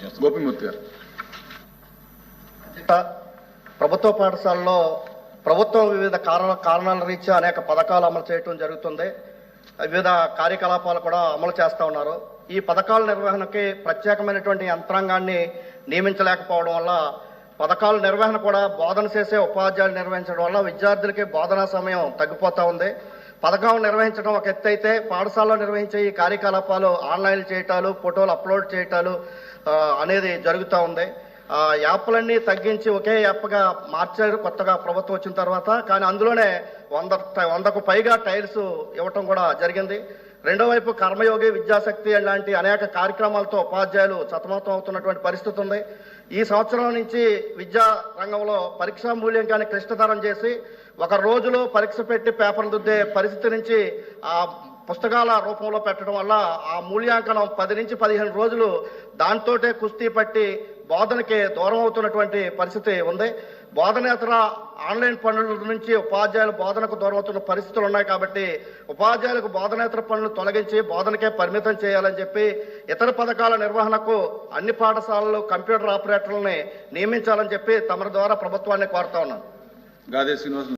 చేస్తాం. గోపిమూర్తి గారు. ప్రభుత్వ పాఠశాలలో ప్రభుత్వం వివిధ కారణాల రీత్యా అనేక పథకాలు అమలు చేయడం జరుగుతుంది. వివిధ కార్యకలాపాలు కూడా అమలు చేస్తూ ఉన్నారు. ఈ పథకాల నిర్వహణకి ప్రత్యేకమైనటువంటి యంత్రాంగాన్ని నియమించలేకపోవడం వల్ల పథకాల నిర్వహణ కూడా బోధన చేసే ఉపాధ్యాయులు నిర్వహించడం వల్ల విద్యార్థులకి బోధనా సమయం తగ్గిపోతూ ఉంది. పథకం నిర్వహించడం ఒక ఎత్తు అయితే పాఠశాలలో నిర్వహించే ఈ కార్యకలాపాలు ఆన్లైన్ చేయటాలు, ఫోటోలు అప్లోడ్ చేయటాలు అనేది జరుగుతూ ఉంది. యాప్లన్నీ తగ్గించి ఒకే యాప్గా మార్చారు కొత్తగా ప్రభుత్వం వచ్చిన తర్వాత. కానీ అందులోనే 100కు పైగా టైల్స్ ఇవ్వటం కూడా జరిగింది. రెండో వైపు కర్మయోగి, విద్యాశక్తి లాంటి అనేక కార్యక్రమాలతో ఉపాధ్యాయులు సతమతం అవుతున్నటువంటి పరిస్థితి ఉంది. ఈ సంవత్సరం నుంచి విద్యా రంగంలో పరీక్షా మూల్యాంకాన్ని క్లిష్టతరం చేసి ఒక రోజులో పరీక్ష పెట్టి పేపర్లు దిద్దే పరిస్థితి నుంచి ఆ పుస్తకాల రూపంలో పెట్టడం వల్ల ఆ మూల్యాంకనం 10 నుంచి 15 రోజులు దాంతోటే కుస్తీ పట్టి బోధనకి దూరం అవుతున్నటువంటి పరిస్థితి ఉంది. బోధనేతర ఆన్లైన్ పనుల నుంచి ఉపాధ్యాయులు బోధనకు దూరం అవుతున్న పరిస్థితులు ఉన్నాయి. కాబట్టి ఉపాధ్యాయులకు బోధనేతర పనులు తొలగించి బోధనకే పరిమితం చేయాలని చెప్పి ఇతర పథకాల నిర్వహణకు అన్ని పాఠశాలలు కంప్యూటర్ ఆపరేటర్లని నియమించాలని చెప్పి తమ ద్వారా ప్రభుత్వాన్ని కోరుతా ఉన్నాను. గాదే శ్రీనివాస్.